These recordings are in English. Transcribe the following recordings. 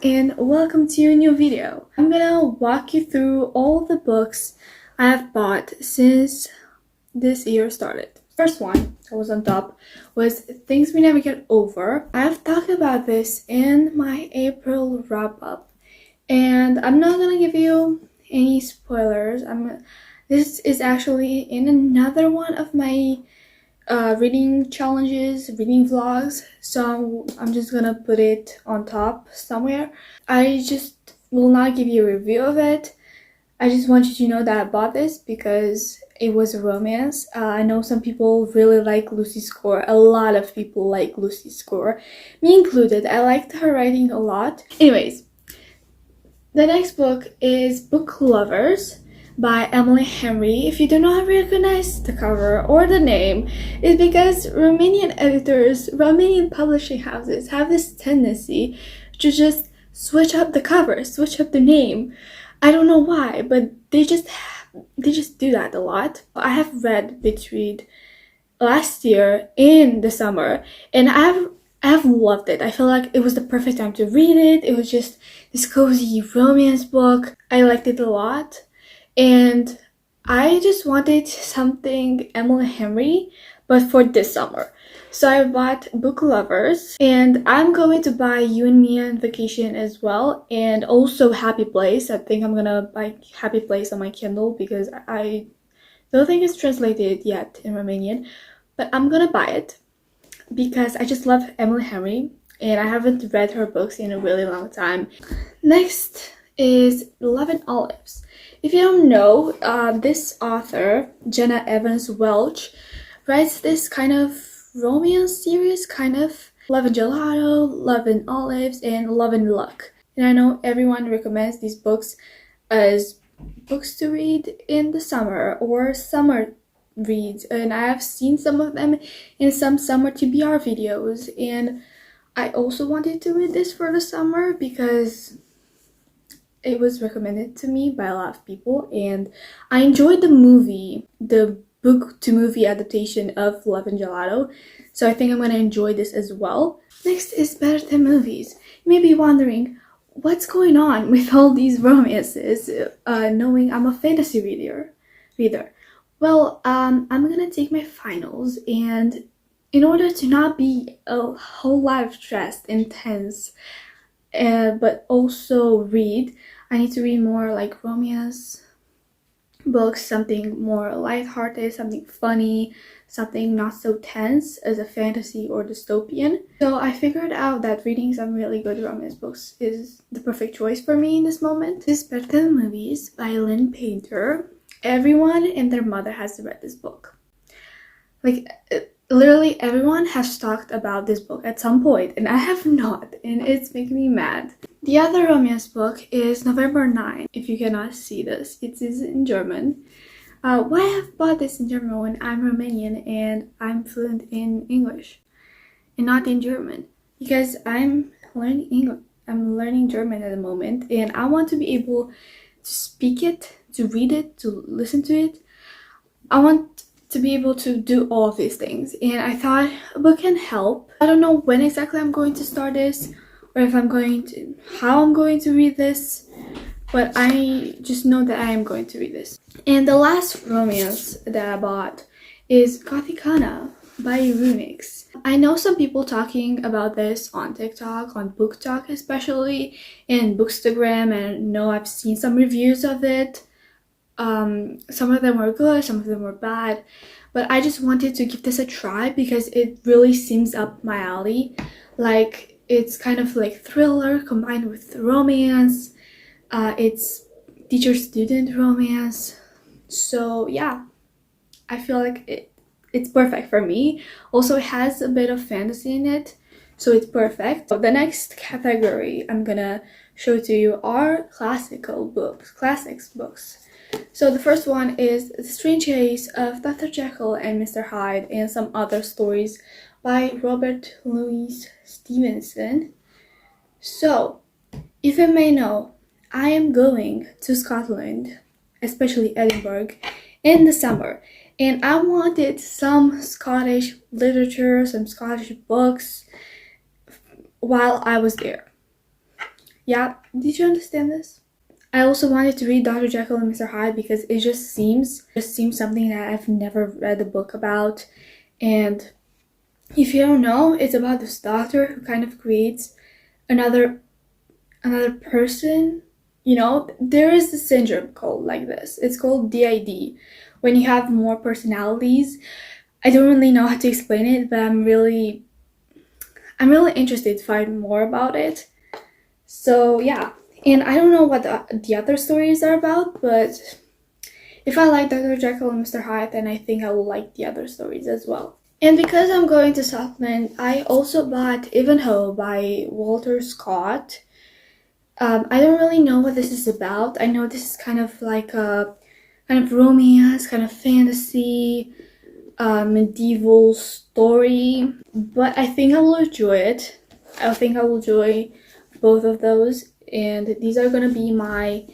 and welcome to a new video. I'm gonna walk you through all the books I have bought since this year started. First one that was on top was Things We Never Get Over. I've talked about this in my April wrap-up, and I'm not gonna give you any spoilers. This is actually in another one of my reading challenges, reading vlogs, so I'm just gonna put it on top somewhere. I just will not give you a review of it. I just want you to know that I bought this because it was a romance. I know some people really like Lucy's Score. A lot of people like Lucy's Score, me included. I liked her writing a lot. Anyways, the next book is Book Lovers by Emily Henry. If you do not recognize the cover or the name, it's because Romanian editors, Romanian publishing houses have this tendency to just switch up the cover, switch up the name. I don't know why, but they just do that a lot. I have read Bitread last year in the summer, and I've loved it. I feel like it was the perfect time to read it. It was just this cozy romance book. I liked it a lot. And I just wanted something Emily Henry, but for this summer. So I bought Book Lovers, and I'm going to buy You and Me on Vacation as well, and also Happy Place. I think I'm gonna buy Happy Place on my Kindle because I don't think it's translated yet in Romanian, but I'm gonna buy it because I just love Emily Henry, and I haven't read her books in a really long time. Next is Love and Olives. If you don't know, this author, Jenna Evans Welch, writes this kind of romance series, kind of Love and Gelato, Love and Olives, and Love and Luck. And I know everyone recommends these books as books to read in the summer or summer reads, and I have seen some of them in some summer TBR videos, and I also wanted to read this for the summer because it was recommended to me by a lot of people, and I enjoyed the movie, the book to movie adaptation of Love and Gelato, so I think I'm going to enjoy this as well. Next is Better Than Movies. You may be wondering, what's going on with all these romances, knowing I'm a fantasy reader. Well, I'm going to take my finals, and in order to not be a whole lot of stress, intense, but also read, I need to read more like romance books, something more lighthearted, something funny, something not so tense as a fantasy or dystopian. So I figured out that reading some really good romance books is the perfect choice for me in this moment. This is Better Than Movies by Lynn Painter. Everyone and their mother has read this book. Like, literally everyone has talked about this book at some point, and I have not, and it's making me mad. The other romance book is November 9. If you cannot see this, it is in German. Why I have bought this in German when I'm Romanian and I'm fluent in English and not in German? Because I'm learning English. I'm learning German at the moment, and I want to be able to speak it, to read it, to listen to it. I want to be able to do all of these things, and I thought a book can help. I don't know when exactly I'm going to start this, or if I'm going to, how I'm going to read this, but I just know that I am going to read this. And the last romance that I bought is Gothicana by Runix. I know some people talking about this on TikTok, on booktok especially, and bookstagram, and know I've seen some reviews of it. Some of them were good, some of them were bad, but I just wanted to give this a try because it really seems up my alley. Like, it's kind of like thriller combined with romance. It's teacher-student romance. So yeah, I feel like it's perfect for me. Also, it has a bit of fantasy in it, so it's perfect. So the next category I'm gonna show to you are classics books. So the first one is The Strange Case of Dr. Jekyll and Mr. Hyde and Some Other Stories by Robert Louis Stevenson. So, if you may know, I am going to Scotland, especially Edinburgh, in the summer, and I wanted some Scottish literature, some Scottish books while I was there. Yeah, did you understand this? I also wanted to read Dr. Jekyll and Mr. Hyde because it just seems something that I've never read a book about. And if you don't know, it's about this doctor who kind of creates another person. You know, there is a syndrome called like this. It's called DID, when you have more personalities. I don't really know how to explain it, but I'm really interested to find more about it. So yeah, and I don't know what the other stories are about, but if I like Dr. Jekyll and Mr. Hyde, then I think I will like the other stories as well. And because I'm going to Scotland, I also bought Ivanhoe by Walter Scott. I don't really know what this is about. I know this is kind of like a kind of romance, kind of fantasy, medieval story, but I think I will enjoy it. I think I will enjoy both of those, and these are gonna be my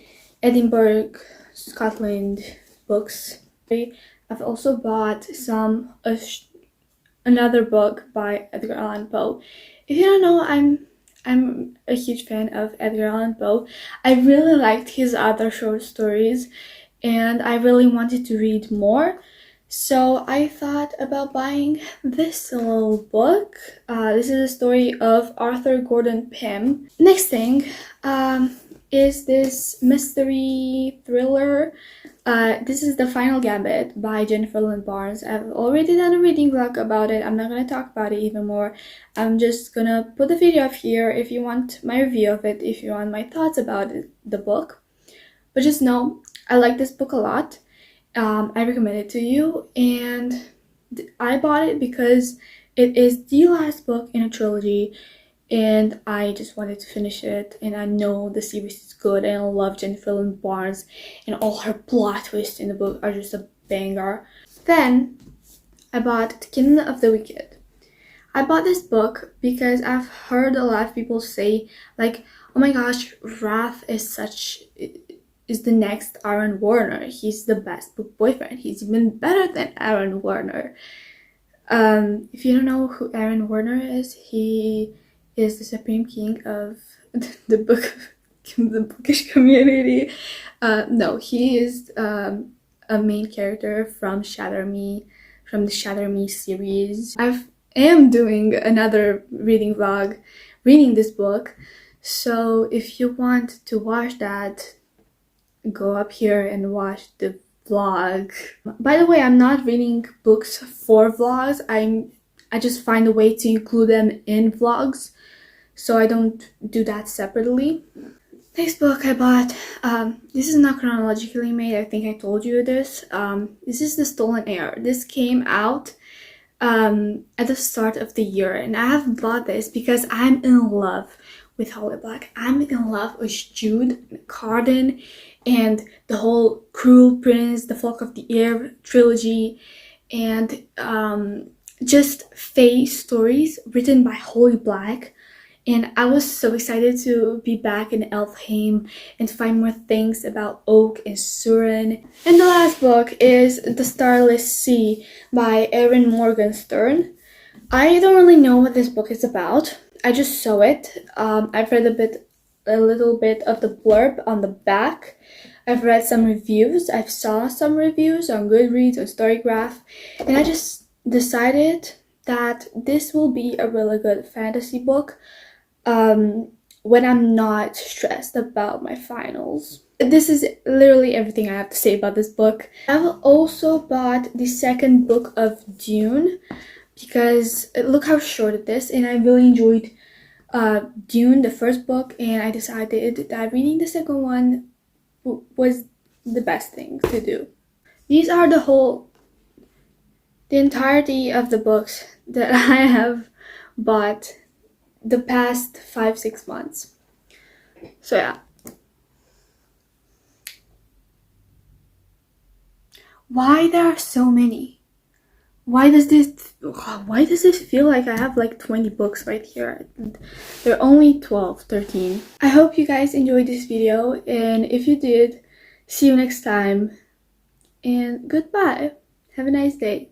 Edinburgh, Scotland books. I've also bought another book by Edgar Allan Poe. If you don't know, I'm a huge fan of Edgar Allan Poe. I really liked his other short stories, and I really wanted to read more. So I thought about buying this little book. This is a story of Arthur Gordon Pym. Next thing is this mystery thriller. This is The Final Gambit by Jennifer Lynn Barnes. I've already done a reading vlog about it. I'm not going to talk about it even more. I'm just going to put the video up here if you want my review of it, if you want my thoughts about the book. But just know, I like this book a lot. I recommend it to you, and I bought it because it is the last book in a trilogy, and I just wanted to finish it, and I know the series is good, and I love Jennifer Lynn Barnes, and all her plot twists in the book are just a banger. Then I bought The Kingdom of the Wicked. I bought this book because I've heard a lot of people say, like, oh my gosh, Wrath is the next Aaron Warner. He's the best book boyfriend. He's even better than Aaron Warner. If you don't know who Aaron Warner is, he is the supreme king of the bookish community. No, he is a main character from the Shatter Me series. I am doing another reading vlog, reading this book. So if you want to watch that, go up here and watch the vlog. By the way, I'm not reading books for vlogs. I just find a way to include them in vlogs, so I don't do that separately. Next book I bought, this is not chronologically made. I think I told you this. This is The Stolen Heir. This came out at the start of the year, and I have bought this because I'm in love with Holly Black. I'm in love with Jude Carden and the whole Cruel Prince, The Flock of the Air trilogy, and just fae stories written by Holly Black. And I was so excited to be back in Elfheim and find more things about Oak and Surin. And the last book is The Starless Sea by Erin Morgenstern. I don't really know what this book is about. I just saw it. I've read a little bit of the blurb on the back. I've read some reviews. I've saw some reviews on Goodreads, on Storygraph, and I just decided that this will be a really good fantasy book when I'm not stressed about my finals. This is literally everything I have to say about this book. I've also bought the second book of Dune because look how short it is, and I really enjoyed Dune, the first book, and I decided that reading the second one was the best thing to do. These are the entirety of the books that I have bought the past 5-6 months. So yeah. Why there are so many? Why does it feel like I have like 20 books right here? There are only 12, 13. I hope you guys enjoyed this video, and if you did, see you next time, and goodbye. Have a nice day.